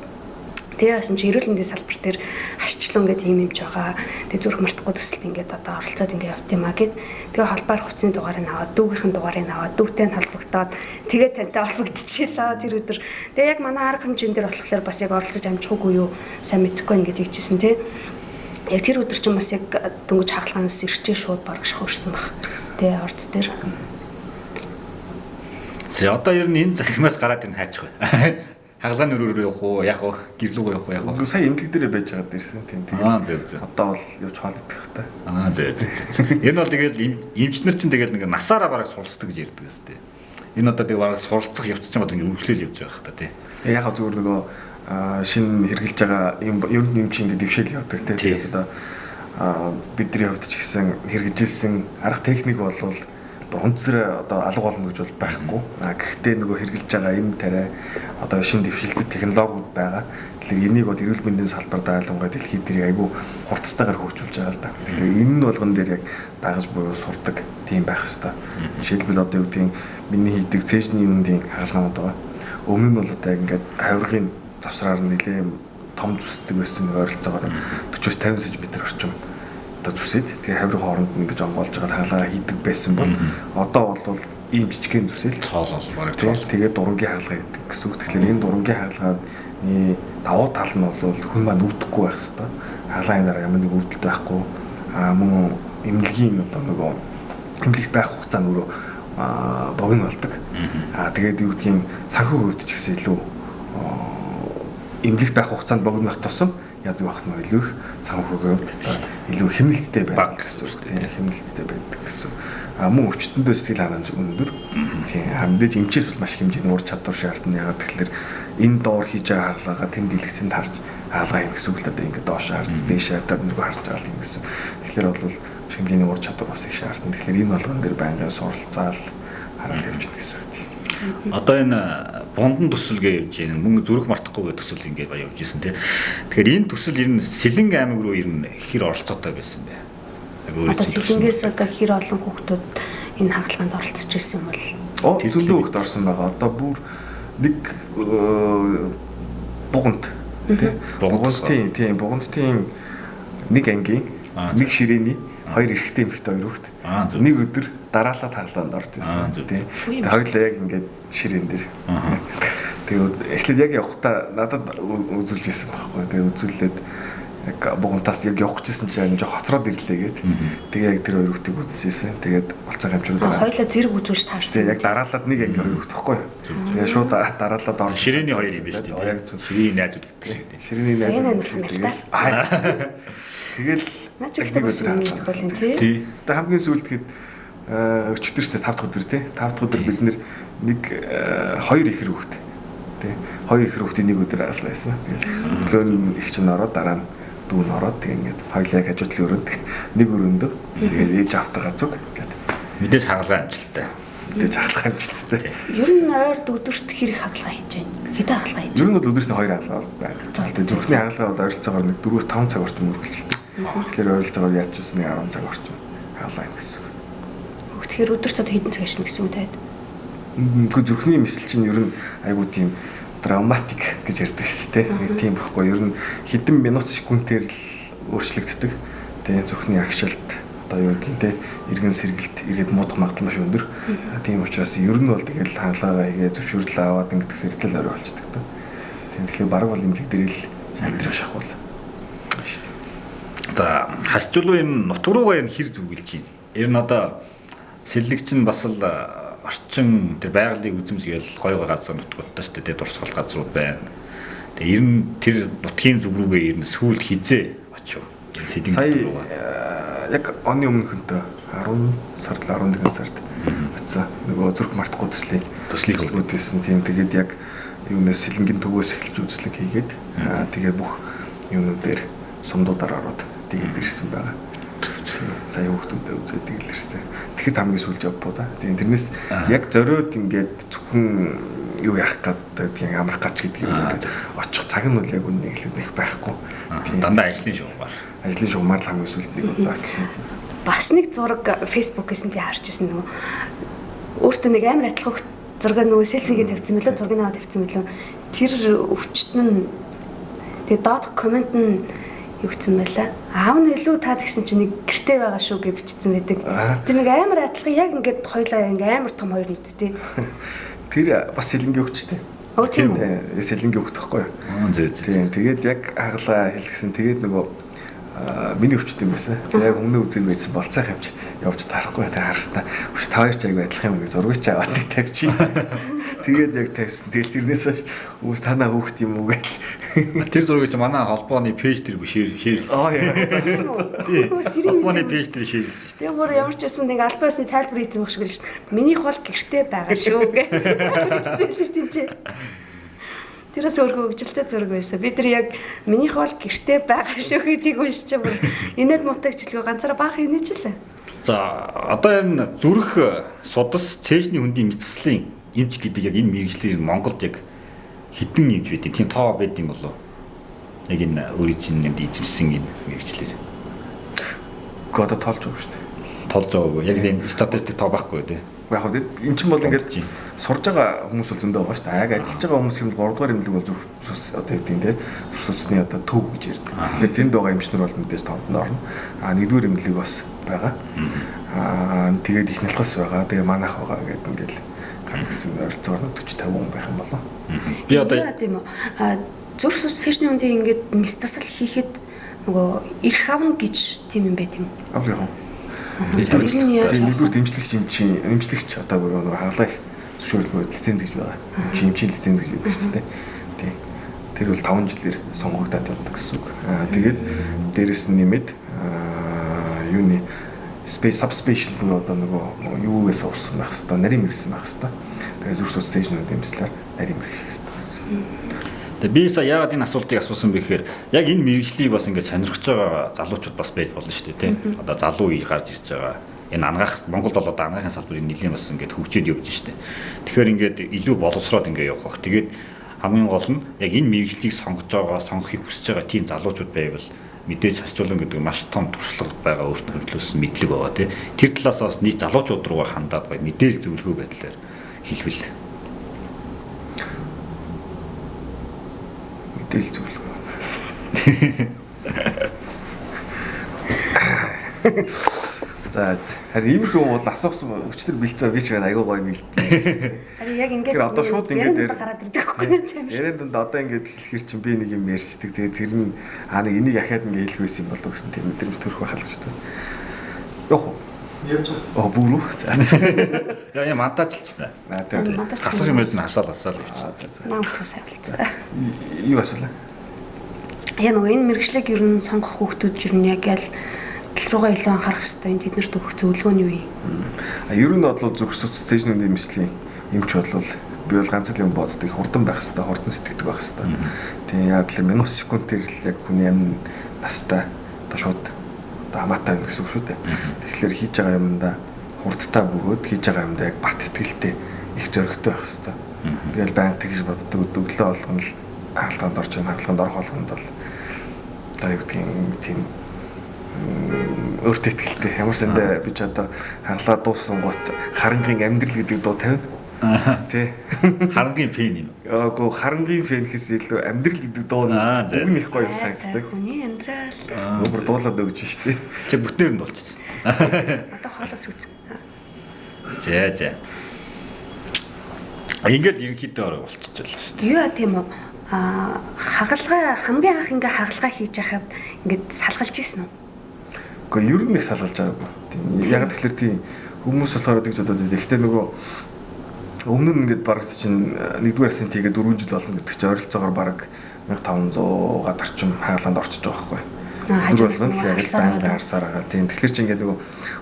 тэгээ яасан чи эрүүл мэндийн салбар дээр хашчлуу ингээд ийм юмж байгаа. Тэгээ зүрх мартахгүй төсөлд ингээд одоо оролцоод ингээд явт юм а гэд. Тэгээ холбоор хувцсны дугаарыг аваад, дүүгийнхэн дугаарыг аваад, дүүтэй нь холбогдоод тэгээ тантай холбогдчихлаа тэр өдөр. Тэгээ яг манай арга хэмжээнд дээр болохоор бас яг оролцож амжихгүй юу сайн мэдэхгүй ингээд хийжсэн тий. Яг тэр өдөр чинь бас яг дөнгөж хагалгаанаас ирчээ шууд бараг шахуурсан баг. Тэгээ орц дээр. За одоо ер нь энэ захимаас гараад энэ хайчих бай. Хагалгааны өрөөр явах уу, яг уу, гэрлүүг явах уу, яг уу. Үгүй сая эмнэлэг дээрээ байж байгаад ирсэн тийм. Тэгээд одоо бол явж хоолойдох та. Зөө. Энэ бол тэгээд эмчнэр чинь тэгээд нэг насаараа бараг суралцдаг гэж ярьдаг гэсэн тийм. Энэ одоо тэгээд бараг суралцах явц чинь бол ингэ үргэлжлэл явж байгаа хта тийм. Яг зүгээр нөгөө шинэ хэрэгжилж байгаа юм ер нь юм чинь ингэ дэвшээл явдаг тийм. Тэгээд одоо бидний хувьд ч гэсэн хэрэгжилсэн арга техник бол онцгой одоо алга болно гэж бол байхгүй. Гэхдээ нөгөө хэрэгжилж байгаа юм тариа одоо шинэ дэвшилтэд технологиуд байгаа. Тэгэхээр энийг бол эрүүл мэндийн салбарт айлангаа дэлхийд дээр айгүй хурцтайгаар хөгжүүлж байгаа л да. Тэгэхээр энэ нь болгон дээр яг дагаж буюу сурдаг тийм байх хэвээр. Жишээлбэл одоо юу гэдгийг миний хийдэг цэжний үндийн хаалгаанууд байгаа. Өмнө нь бол одоо яг ингээд хавиргын завсраар нэлээд том зүсдэг байсан ойролцоогоор 40-50 см орчим зүсээд тэгээ хавирын хооронд ингэж онгоолж байгаа хаалгаа хийдэг байсан бол одоо бол ийм жижигхэн зүсэл тоолол бараг тоол. Тэгээ дурангийн хаалгаа гэдэг гэсэн үг. Тэгэхээр энэ дурангийн хаалгааны давуу тал нь бол хүн маань өвдөхгүй байх хэвээр. Хаалгааны дараа ямар нэг өвдөлт байхгүй. Мөн эмнэлгийн одоо нөгөө эмнэлэгт байх хугацаа нь өөрөө богино болдог. Тэгээд юу гэдгийг санхүү хөвд ч гэсэн илүү эмнэлэгт байх хугацаанд богино байх тусам яаж байх нь илүү их санхүүгийн илүү хэмнэлттэй байх гэсэн үг тийм хэмнэлттэй байдаг гэсэн. Мөн өвчтөндөө сэтгэл ханамж өндөр. Тийм мэдээж эмчээс бол маш хэмжээний ур чадвар шаардна. Ягаад тэгэхээр энэ доор хийж байгаа хаалгаа тэнд дэлгэцэнд харж хаалгаа юм гэсэн үг л одоо ингээд доош харж дээш хадаад нөгөө харж байгаа юм гэсэн. Тэгэхээр бол маш хэмжээний ур чадвар бас их шаардна. Тэгэхээр энэ болгон дээр байнгын суралцаал хараал явж байна гэсэн үг. Одоо энэ бундан төсөл гэж явж байна. Мөн зүрх мартахгүй гэх төсөл ингээд ба явж исэн тийм. Тэгэхээр энэ төсөл ер нь Сэлэнг аймаг руу ер нь хэр оролцоотой байсан бэ? Одоо Сэлэнгээс одоо хэр олон хүүхдүүд энэ хагалгаанд оролцож ирсэн юм бол зөндөө хүүхд орсон байгаа. Одоо бүр нэг буганд тийм бугандтын нэг ангийн нэг ширээний хоёр эрэгтэй эмэгтэй хоёр хүүхд нэг өдөр дараалал хагалгаанд орж ирсэн тийм. Тэгээд хоёулаа яг ингээд ширээн дээр. Тэгээд эхлээд яг явахдаа надад үзүүлж ирсэн байхгүй. Тэгээд үзүүлээд яг бугантаас яг явах гэжсэн чинь жоо хоцроод ирлээ гээд. Тэгээ яг тэр хоёр хүүхдийг үзчихсэн. Тэгээд болцоо хамжуудаа. Хоёлаа зэрэг үзүүлж таарсан. Яг дараалаад нэг анги хоёр хүүхд тахгүй юу? Тэгээ шууд дараалаад орж ширээний хоёр юм биш үү? Яг зөв ширээний найзууд гэдэг шиг тийм. Ширээний найзууд. Тэгэл наа чи ихтэй бас юм тохиол юм тий. Тэгээ хамгийн сүүлд гээд өчтөр штэ 5 дахь өдөр тий. 5 дахь өдөр бид нэг 2 ихэр хүүхд тий. 2 ихэр хүүхдийн нэг өдөр аалгаа байсан. Өглөө их чинь ороод дараа нь дүү нь ороод тэгээ ингээд хоёлаа яг хажуудлын өрөөнд нэг өрөөндөө тэгээд ээж автагаа зүг гэдэг. Мэдээж хагалгаа амжилттай. Мэдээж хагалгаа амжилттай. Ер нь ойрд өдөрт хэрэг хагалгаа хийж байна. Хэдэн хагалгаа хийж байна? Ер нь бол өдөрт 2 хагалгаа байна. Тэгээд зүрхний хагалгаа бол ойролцоогоор нэг 4-5 цаг орчим үргэлжилдэг. Тэгэхээр ойролцоогоор яаж ч үс нэг 10 цаг орчим хагалгаа байна гэсэн үг. Тэгэхээр өдөрт одоо хэдэн цаг шин гэсэн үг таад? Тэгвэл зүрхний мэсэл чинь ер нь айгуу тийм драматик гэж ярьдаг шүү дээ. Нэг тийм байхгүй. Ер нь хэдэн минут секундээр л өөрчлөгддөг. Тэгээ зүрхний агшилт одоо юу гэдэг те эргэн сэргэлт эргээд муудах магадлал маш өндөр. Тийм учраас ер нь бол тэгэл хаалгаа хийгээ зөвшөөрөл аваад ингэдэг сэргэлэл орой болчихдаг та. Тийм тэгэхээр баг бол имлэг дээр л шамдрах шахуул. Шүү дээ. За хасчулуу энэ нутг руугаа энэ хэр зүгэлж байна. Ер нь одоо сэллэгч нь бас л орчин тэр байгалийн үзэмсгээл гой газар нутгуудтай шүү дээ дурсгал газрууд байна. Тэгээ ер нь тэр нутгийн зүг рүүгээ ер нь сүүлд хизээ очив. Сая яг оны өмнөхөнтөө 10 сард 11 сард очсон. Нөгөө зүрх мартахгүй төслийнхүүдсэн тийм тэгээд яг юунаас сэлэнгийн төвөөс эхэлж үзлэг хийгээд тэгээд бүх юунуудээр сумдуудаар ороод тэгээд ирсэн байгаа. Сая хүүхдүүдэд үзээд тэгэл ирсэн. Тэгэхэд хамгийн сүүлд явбуу да. Тийм тэрнээс яг зориод ингээд зөвхөн юу яах гэдэг тийм амрах гач гэдэг юм ингээд очих цаг нь бол яг үнэ нэг л их байхгүй. Тийм дандаа ажлын шугамар. Ажлын шугамар л хамгийн сүүлд нэг удаа очсон. Бас нэг зураг фэйсбүүкээс нь би харж ирсэн нөгөө өөртөө нэг амар атлах зураг нөгөө селфигээ тавьсан мөлөө зургийг аваад тавьсан мөлөө тэр өвчтөн нь тэгээ доод комент нь юу гэсэн байлаа. Аав нь илүү таа гэсэн чинь нэг гэртэй байгаа шүү гэж бичсэн байдаг. Тэр нэг амар атлах яг ингээд хоёлаа ингээ амар том хоёр нүдтэй. Тэр бас сэлэнгийн өвчтэй. Тийм үү? Сэлэнгийн өвчтэй байхгүй юу? Зөө. Тийм тэгээд яг хаглаа хэлгсэн тэгээд нөгөө миний өвчтэй юм байсан. Яг өмнө үзэг байсан болцоо хавч явж тарахгүй та харснаа. Өш та хоёр ч аяг адилах юм гэж зургийг ч аваад тавьчих. Тэгээд яг тавьсан. Тэгэл тэрнээс өөс танаа хөөхт юм уу гэл. Тэр зургийг чи манай холбооны пэйж дээр шеэрлсэн. Холбооны пэйж дээр шеэрлсэн шүү дээ. Тэгээ бүр ямар ч байсан нэг альбаасны тайлбар хийсэн байх шиг л шүү дээ. Минийх бол гэртээ байгаа шүү гэж. Хэлсэн шүү дээ. Тэрээс өөргөө өгжилтэй зураг байсан. Бид нар яг минийх бол гэртээ байгаа шүү гэдгийг уншиж бүр инээд мутагчлгүй ганцаараа баах инеж лээ. За одоо энэ зүрх судас цээжний хөндийн мэдслийн эмч гэдэг яг энэ мэргэжлэр Монголд яг хэдэн эмч байдیں۔ Тийм тоо байдیں болов. Яг энэ өөрийн чинь эзэмсэн энэ мэргэжлэр. Гэхдээ тоолж байгаа шүү дээ. Тоолж байгаагүй. Яг энэ статистик тоо байхгүй тий. Яг хөө эн чинь бол ингээд сурж байгаа хүмүүс бол зөндөө байгаа шүү дээ. Яг ажиллаж байгаа хүмүүс юм 3 дугаар имлэг бол зүрх одоо хэдийн те зүрх судасны одоо төв гэж ярьдаг. Тэгэхээр тэнд байгаа эмчнэр бол мэдээж тоонд орно. Нэгдүгээр имлэг бас байгаа. Тэгээд их нэлхас байгаа. Тэгээ манайх байгаа гэдэг ингээд гар гэсэн ойролцоогоор 40-50 хүн байх юм болоо. Би одоо тийм үү. Зүрх судас тэшний үндийн ингээд мис тасал хийхэд нөгөө ирэх авна гэж тийм юм байт юм. Яг. Нэгдүгээр эмчлэгч одоо нөгөө хаглаа их зөвшөөрлөг лиценз гэж байгаа. Эмчийн лиценз гэж байдаг шүү дээ. Тий. Тэр бол 5 жилээр сонгогдоод явдаг гэсэн үг. Тэгээд дээрэс нь нэмээд юуны subspecial буюу одоо нөгөө юугээс урсан байх хэвээр нарийн мэрэгсэн байх хэвээр. Тэгээд зүрх судас цэжнүүд юмслаар нарийн мэрэгших хэвээр. Тэгээ би сая яагаад энэ асуултыг асуусан бэ гэхээр яг энэ мэрэгжлийг бас ингээд сонирхож байгаа залуучууд бас байж болно шүү дээ тийм. Одоо залуу ий гарч ирж байгаа. Энэ ангаах Монголд бол одоо ангаахын салбарын нэлийн бас ингээд хөгжөөд явж штэ. Тэгэхээр ингээд илүү боловсроод ингээд явах бах. Тэгээд хамгийн гол нь яг энэ мэрэгжлийг сонгож байгаа, сонгохыг хүсэж байгаа тийм залуучууд байвал мэдээж хасчулан гэдэг маш том туршлага байгаа өөртөө хөдлөсөн мэдлэг байгаа тийм. Тэр талаас бас нийт залуучууд руу хандаад бай мэдээлэл зөвлөгөө байдлаар хэлбэл мэдээлэл зөвлөгөө. За харин иймэрхүү бол асуусан өчтөр бэлцээ гэж байна айгуу гоё бэлдэж. Харин яг ингээд одоо шууд ингээд гараад ирдэг байхгүй юм. Ярианд одоо ингээд хэлэхэр чинь би нэг юм ярьчдаг. Тэгээд тэр нь нэг энийг ахаад ингээд хэлгүйсэн юм болов гэсэн тийм мэдрэмж төрөх байх л гэж байна. Йоо. Явж байгаа. Бүрүү. За. Яа мантаачлч та. Тийм. Хасах юм байсан хасаал явчих. Наамт сайвалцаа. Юу асуулаа? Яа нөгөө энэ мэрэгчлэг ер нь сонгох хүүхдүүд ер нь яг л тал руугаа илүү анхаарах хэрэгтэй. Тэд нарт өгөх зөвлөгөө нь юу юм? Ер нь бол зүрх судас цэжнүүд эмчлийн эмч бол би бол ганц л юм боддог. Хурдан байх хэрэгтэй, хурдан сэтгэдэг байх хэрэгтэй. Тийм яг л минут секундээр л яг хүний амин настай одоо шууд хамаатай гэсэн үг шүү дээ. Тэгэхээр хийж байгаа юмдаа хурдтай бөгөөд хийж байгаа юмдаа яг бат итгэлтэй их зөрөгтэй байх хэрэгтэй. Тэгэл баян тэгж боддог өглөө болгоно л хаалганд орч юм хаалганд орох болгонд бол одоо юу гэдгийг тийм өөртөө итгэлтэй ямар сандаа би ч одоо хаалгаа дууссан гот харангийн амьдрал гэдэг дуу тавина. Тий. Харангийн фэн юм. Яагүй харангийн фэн гэхээс илүү амьдрал гэдэг дуу нь их гоё санагддаг. Хүний амьдрал. Өөр дуулаад өгч штеп. Чи бүтнээр нь болчихсон. Одоо хоолоос үз. За. Ингээд ерөнхийдөө болчихжээ шүү дээ. Юу тийм үү? Хагалгаа хамгийн анх ингээ хагалгаа хийж яхад ингээд салгалж ийсэн үү? Гэхдээ ер нь их салгалж байгаагүй. Тийм. Яг тэгэхээр тийм хүмүүс болохоор гэж бодоод байдаг. Гэхдээ нөгөө өмнө нь ингээд бараг чинь 1-р асент хийгээд 4 жил болно гэдэг чинь ойролцоогоор бараг 1500 орчим хаалганд орчиж байгаа байхгүй. Хажуугаас нь яг байнга харсаар байгаа. Тийм. Тэгэхээр чи ингээд нөгөө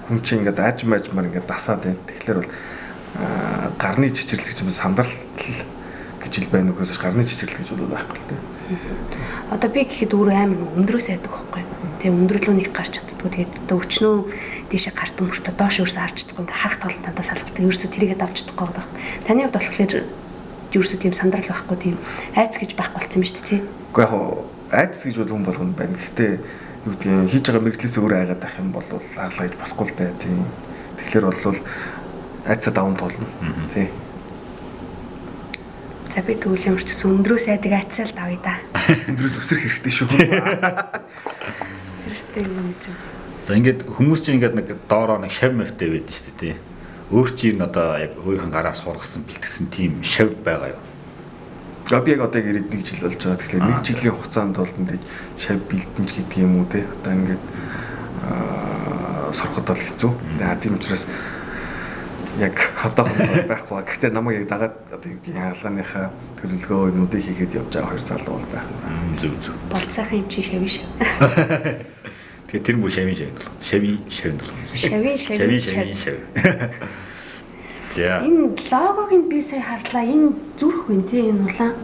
хүн чинь ингээд аажмаар ингээд дасаад байна. Тэгэхээр бол гарны чичирлэг чинь сандрал гэж ил байна үгээс гарны чичирлэг гэж бодоод байхгүй л дээ. Одоо би гэхэд өөрөө амар өндрөөс айдаг байхгүй. Тэгээ өндрөлөө нэг гарч чаддгүй. Тэгээд одоо өчнөө дээшээ гардаг мөртөө доош өрсө харж чадахгүй. Ингээ харах толонтандаа салгадаг. Ерөөсө тэрийгээ давж чадахгүй байгаа байхгүй. Таны хувьд болохоор ерөөсө тийм сандрал байхгүй, тийм айц гэж байхгүй болсон юм шүү дээ, тий. Уу яг айц гэж бол хүн болгоно байна. Гэхдээ юу гэдгийг хийж байгаа мэрэгчлээс өөрөө айгаад байх юм бол аглаа гэж болохгүй л дээ, тий. Тэгэхээр бол айцаа даван туулна. Тий. За би тэгвэл ямар ч гэсэн өндрөөс айдаг айцаа л давъя да. Өндрөөс өсрөх хэрэгтэй шүү. Тэрстэй юм мэдрэмж. За ингээд хүмүүс чинь ингээд нэг доороо нэг шав мөвтэй байдаг шүү дээ тий. Өөр чинь одоо яг өөрийнх нь гараа сургасан бэлтгэсэн тийм шав байгаа юу? Би яг одоо яг 1 жил болж байгаа. Тэгэхээр 1 жилийн хугацаанд бол мэдээж шав бэлтэнж гэдэг юм уу те. Одоо ингээд сурахад бол хэцүү. Тэгээ тийм учраас яг одоохон байхгүй. Гэхдээ намайг яг дагаад одоо юу гэдэг хаалганыхаа төлөвлөгөө юмнуудыг хийгээд явж байгаа 2 залуу бол байх нь. Зөв. Болцоохон юм чи шавь шав. Тэгээ тэр муу шавийн болох. Шавийн болох. Шавийн. За. Энэ логог би сая харлаа. Энэ зүрх вэ те энэ улаан.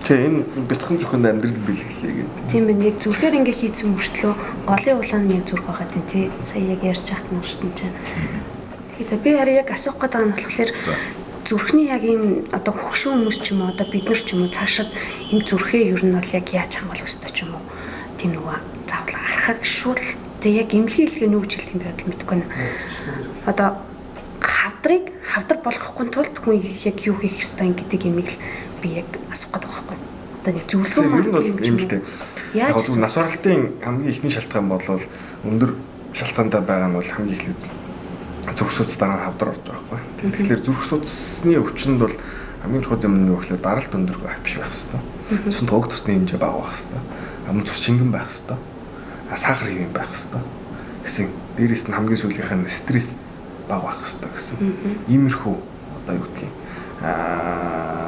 Тэгээ энэ бяцхан зүрхэнд амьдрал бэлгэлээ гэдэг. Тийм байна. Яг зүрхээр ингээ хийцэн мөртлөө голын улаан нь яг зүрх байгаа тийм тий. Сая яг ярьж хахт нарсан чинь. Тэгээд би хараа яг асуух гэдэг нь болохоор зүрхний яг ийм одоо хөгшин хүмүүс ч юм уу одоо бид нар ч юм уу цаашид энэ зүрхээ ер нь бол яг яаж хамгаалах ёстой ч юм уу. Тийм нөгөө заавал архаг шууд тэг яг эмнэлгийн хэлгээ нүгж хэлт юм байгаад мэдэхгүй байна. Одоо хавдар болгохгүй тулд хүн яг юу хийх ёстой гэдэг юмыг л би яг асуух гэдэг байгаа байхгүй. Одоо нэг зөвлөгөө маань ер нь бол юм л дээ. Яг нас баралтын хамгийн ихний шалтгаан бол өндөр шалтгаандаа байгаа нь бол хамгийн эхлээд зүрх судас дараа хавдар орж байгаа байхгүй. Тэгэхээр зүрх судасны өвчнөд бол хамгийн чухал юм нь юу гэхээр даралт өндөр биш байх хэвээр. Цуснд хог тусны хэмжээ бага байх хэвээр. Амын цус чингэн байх хэвээр. Сахар хэвэн байх хэвээр. Гэсэн дээрээс нь хамгийн сүүлийнх нь стресс бага байх хэвээр гэсэн. Иймэрхүү одоо юу гэдгийг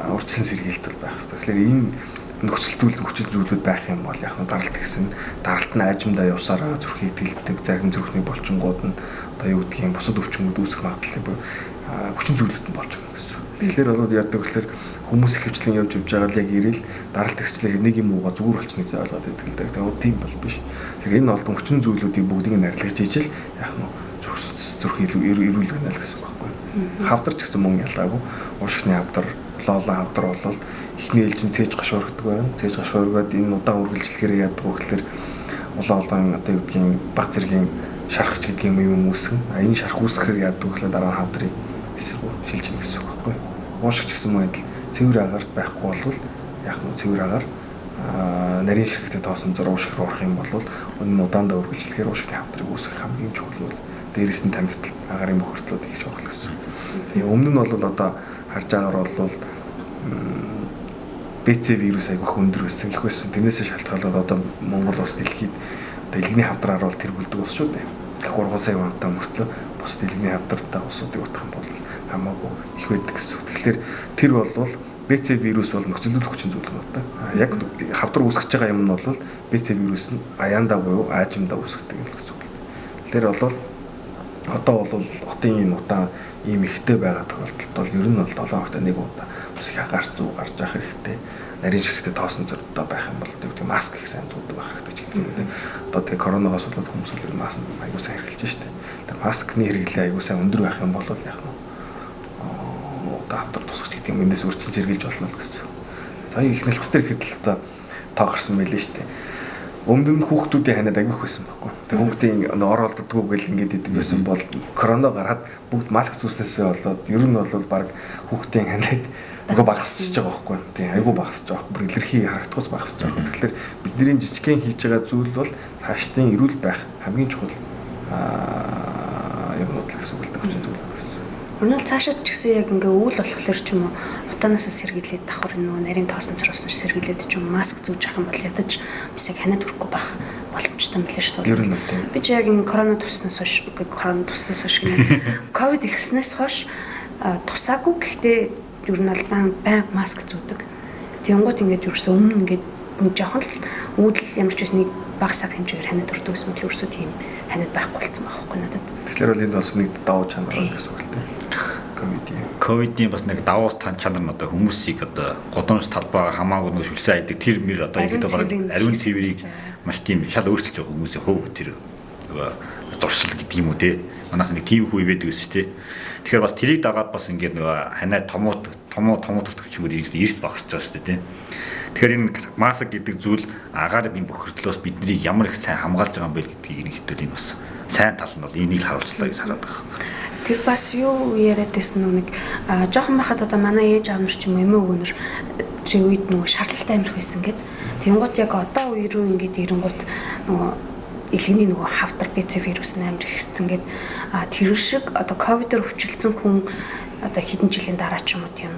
урьдчилан сэргийлтэл байх хэвээр. Тэгэхээр энэ нөхцөл зүйлүүд байх юм бол яг нь даралт гэсэн даралт нь аажимдаа явсараа зүрхийг тэлдэг зарим зүрхний булчингууд нь одоо юу гэдгийг бусад өвчнүүд үүсэх магадлал хүчин зүйлүүд нь болж байгаа гэсэн. Тэгэхээр бол яадаг гэхээр хүмүүс их хвчлэн явж байгаа л яг ирээл даралт хэсчлээ нэг юм уугаа зүгээр болчихно гэж ойлгоод байдаг л да. Тэгээд тийм бол биш. Тэгэхээр энэ бол хүчин зүйлүүдийг бүгдийг нь арилгаж ижил яг нь зүрх эрүүл гэнэ л гэсэн үг байхгүй. Хавдар ч гэсэн мөн ялгаагүй. Уушгины хавдар, лоолон хавдар бол эхний ээлжин цээж гашуургадаг байна. Цээж гашуургаад энэ удаан үргэлжлэхээр яадаг вэ гэхээр улаан одоо юу гэдгийг баг зэргийн шархч гэдэг юм үүсгэн. Энэ шарх үүсгэхээр яадаг вэ гэхээр дараа хавдрыг эсрэг шилжинэ гэсэн үг байхгүй. Уушгч гэсэн мөн адил цэвэр агаарт байхгүй бол яг нь цэвэр агаар нарийн ширхэгтэй тоосон зураг уушгир орох юм бол энэ удаандаа үргэлжлэхээр уушгины хавдрыг үүсгэх хамгийн чухал нь дээрээс нь тамхитал агарын бохирдлууд их байгаа гэсэн. Тэгээ өмнө нь бол одоо харж байгаагаар бол БЦ вирус айгүйх өндөр байсан их байсан. Тэрнээсээ шалтгаалаад одоо Монгол улс дэлхийд одоо элгийн хавдраар бол тэр бүлдэг ус шүү дээ. 3 сая ванта мөртлөө бус элгийн хавдартай усуудыг утгах юм бол хамаагүй их байдаг гэсэн. Тэгэхээр тэр бол БЦ вирус бол нөхцөлдөл хүчин зүйл байна да. Яг хавдар үүсгэж байгаа юм нь бол БЦ вирус нь аяанда буюу аажимдаа үүсгдэг юм гэсэн үг. Тэгэхээр бол одоо бол хотын энэ утаа ийм ихтэй байгаа тохиолдолд бол ер нь бол 7 хоногт нэг удаа бас их агаарч зүү гарч явах хэрэгтэй. Нарийн шигтэй тоосон зөрдөө байх юм бол тийм маск их сайн зүүдэг байх хэрэгтэй ч гэдэг юм үү. Одоо тэгээ коронавигоос болоод хүмүүс л маск аягүй сайн хэрэглэж штэ. Тэр маскны хэрэглээ аягүй сайн өндөр байх юм бол яг нь одоо хавдар тусгаж гэдэг юм эндээс үрдсэн сэргийлж болно л гэсэн. За их нэлхс төр ихэд л одоо тоо гарсан байлээ штэ. Өмнө нь хүүхдүүдийн ханаад агиох байсан байхгүй. Тэгээ хүүхдийн оролддггүй гэл ингэж идэг байсан бол корона гараад бүгд маск зүүснээсээ болоод ер нь бол баг хүүхдийн ханаад нөгөө багасч байгаа байхгүй. Тэгээ айгүй багасч байгаа. Бүр илэрхий харагдахус багасч байгаа. Тэгэхээр бидний жижигхэн хийж байгаа зүйл бол цаашдын эрүүл байх хамгийн чухал юмнууд л гэсэн үг л дээ зүйл гэсэн. Өнөөл цаашаа ч гэсэн яг ингээ өвөл болохоор ч юм уу утаанаас сэргийлээд давхар нөгөө нарийн тоосон цараас сэргийлээд ч юм маск зүүж авах юм бол ядаж бас яг ханаад хүрэхгүй байх боломжтой мөлий шүү дээ. Би ч яг энэ корона туснаас хойш ковид ихснээс хойш тусаагүй гэхдээ ер нь бол байн маск зүүдэг. Тэнгууд ингээд ерөөсөө өмнө ингээд нэг жоохон л үүдэл ямар ч байсан нэг бага саг хэмжээгээр ханаад өртөө гэсэн мэт ерөөсөө тийм ханаад байхгүй болсон байхгүй надад. Тэгэхээр бол энд бас нэг давуу чанар байна гэсэн үг л дээ. Ковидын бас нэг давуу чанар нь одоо хүмүүсийг одоо годомж талбайгаар хамаагүй нэг шүлсэн айдаг тэр мөр одоо ихэд баг ариун цэврийг маш тийм шал өөрчилж байгаа хүмүүсийн хувь тэр зуршил гэдэг юм уу те. Манайх нэг тийм хүү байдаг гэсэн те. Тэгэхээр бас тэрийг дагаад бас ингээд нөгөө ханаа томоо төгчмөр эрс багсаж байгаа шүү дээ те. Тэгэхээр энэ маск гэдэг зүйл агаар бие бохирдлоос биднийг ямар их сайн хамгаалж байгаа юм бэ гэдгийг нэг хэвэл энэ бас сайн тал нь бол энийг харуулчлаа гэж хараад байгаа. Тэр бас юу яриад байсан нэг жоохон байхад одоо манай ээж аав нар ч юм уу эмээ өвгөнөр чи үед нөгөө шаардлагатай амирх байсан гэд. Тэнгууд яг одоо үе рүү ингээд ирэнгууд нөгөө илгэний нөгөө хавдар БЦ вирус амир ихсэн гэд тэр шиг одоо ковидор өвчлөсөн хүн одоо хэдэн жилийн дараа ч юм уу тийм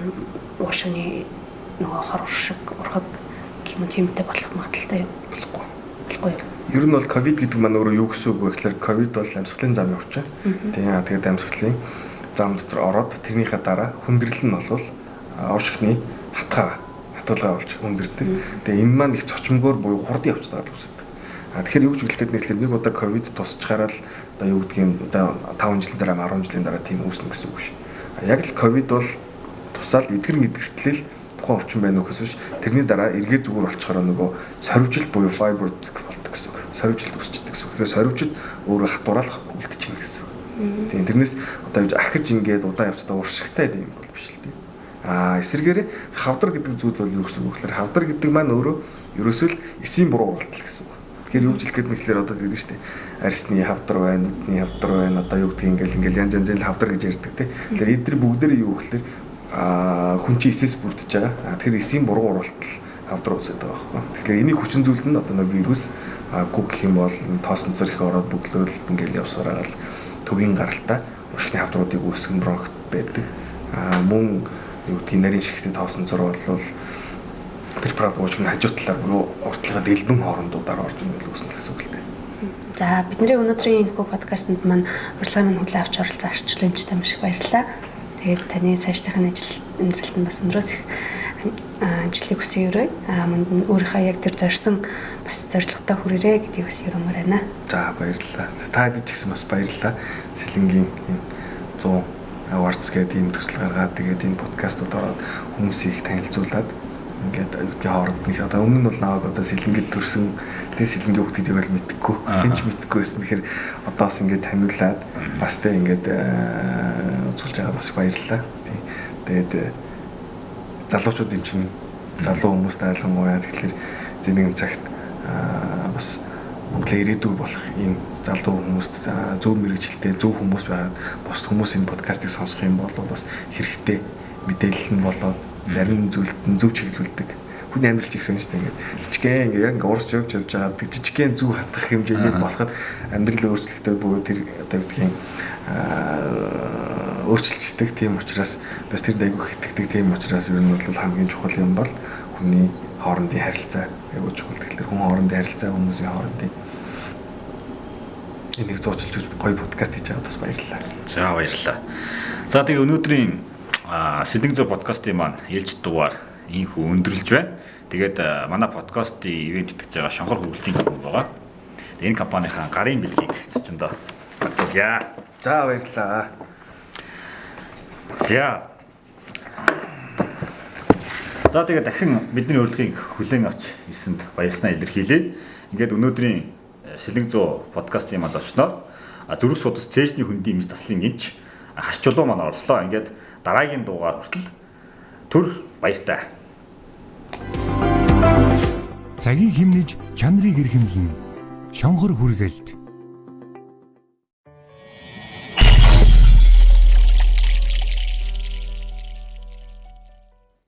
уушны нөгөө хор уршиг урхаг юм тиймтэй болох магадaltaй юм болохгүй юу? Ер нь бол ковид гэдэг маань өөрөө юу гэсэн үг вэ гэхээр ковид бол амьсгалын зам явж байна. Тэгээд амьсгалын зам дотор ороод тэрнийхээ дараа хүндрэл нь бол оршихны хатгалгаа болж хүндэрдэг. Тэгээд энэ маань их цочмогоор буюу хурдан явцдаа л үсэдэг. Тэгэхээр юу гэж хэлэхэд нэрлээ нэг удаа ковид тусчгаараа л одоо юу гэдгийг одоо 5 жилийн дараа 10 жилийн дараа тийм үүснэ гэсэн үг биш. Яг л ковид бол тусаал эдгэр идэгтлэл тухайн өвчин байна уу гэсэн биш. Тэрний дараа эргээ зүгээр болчихороо нөгөө сорвжилт буюу fibroid болдог гэсэн үг. Сорвжилт үүсчихдээ гэсэн үг. Тэгэхээр сорвжилт өөрөө хатууралах үлдчихнэ гэсэн үг. Тийм тэрнээс одоо ахиж ингээд удаан явцдаа уршигтай юм бол биш л тийм. Эсвэргээр хавдар гэдэг зүйл бол юу гэсэн үг вэ гэхээр хавдар гэдэг маань өөрөө ерөөсөө л эсийн буруу уралдал гэсэн үг. Тэгэхээр юу жилгээд нэхлээр одоо гэдэг нь шүү дээ. Арсны хавдар байна, нүдний хавдар байна, одоо юу гэдгийг ингээл янз янзын хавдар гэж ярьдаг тийм. Тэгэхээр эдгээр бүгдээр юу гэхээр хүн чинь эсээс бүрдэж байгаа. Тэгэхээр эсийн буруу уралдал хавдар үүсэж байгаа байхгүй. Тэгэхээр энийг хүчин зүйлд нь одоо нэг вирус гүг гэх юм бол тоосон цэр их ороод бүглөөлөлт ингээл явсараа л төгийн гаралтай уршигны хавдруудыг үүсгэн бронхит байдаг. Мөн юу гэдгийг нарийн шигтэй тоосон цэр бол препарат уужгийн хажуу талаар буюу уртлагаа дэлбэн хоорондуудаар орж ирнэ гэсэн үг л дээ. За бидний өнөөдрийн энэ подкастт маань урилгын минь хүлээн авч оролцсон арчлал эмчтэй маш их баярлалаа. Тэгээд таны цаашдынхаа ажил амьдралтанд бас өндрөөс их амжилтыг хүсье. Манд нь өөрийнхөө яг тэр зорьсон бас зорилготой хүрээрэй гэдгийг бас өрөмөр байна. За баярлалаа. Та хэд ч гэсэн бас баярлалаа. Сэлэнгийн 100 awards гэдэг ийм төсөл гаргаад тэгээд энэ подкастууд ороод хүмүүсийг танилцуулаад ингээд аюутгын хооронд нэг одоо өмнө нь бол наваг одоо сэлэнгэд төрсөн тэгээ сэлэнгийн хүүхдүүдийг бол мэдхгүй хинч мэдхгүй байсан. Тэгэхээр одоо бас ингээд таниулаад бас тэ ингээд үзүүлж байгаад бас баярлалаа. Тэгээд залуучууд юм чинь залуу хүмүүст айлгамгүйяа тэгэхээр зэнийг цагт бас бүгдлээ ирээдүй болох ийм залуу хүмүүст зөв мэрэгчлээ зөв хүмүүс байгаад бус хүмүүс энэ подкастыг сонсох юм бол бас хэрэгтэй мэдээлэл нь болоод зарим зүйлд нь зөв чиглүүлдэг хүний амьдрал ч ихсэн шүү дээ. Ингээд жижигхэн яг ингээд уурч явж байгаа жижигхэн зүг хатгах хэмжээний болоход амьдрал өөрчлөлттэй бөгөөд тэр одоо гэдгийг өөрчилждэг тийм учраас бас тэр дайгуу хитгдэг тийм учраас ер нь бол хамгийн чухал юм бол хүний хоорондын харилцаа аюул чухал. Тэгэхээр хүн хоорондын харилцаа, хүмүүсийн хоорондын энийг зуучилж өгч гоё подкаст хийж байгаад бас баярлалаа. За баярлалаа. За тэгээ өнөөдрийн Сэлэнг зөө подкастын маань ээлж дугаар ийхүү өндөрлж байна. Тэгээд манай подкастын ивент итгэж байгаа Шонхор хөргөлтийн компани байгаа. Энэ компанийн гарын бэлгийг зочиндоо батлуулъя. За баярлалаа. За тэгээ дахин бидний урилгыг хүлээн авч ирсэнд баярснаа илэрхийлье. Ингээд өнөөдрийн Сэлэнг зөө подкастын маань зочноор зүрх судас цээжний хөндийн мэс таслын гинч хашчулуу маань орслоо. Ингээд дараагийн дугаар хүртэл түр баяртай. Цагийг хэмнэж чанарыг эрхэмлэн Шонхор хүргэлт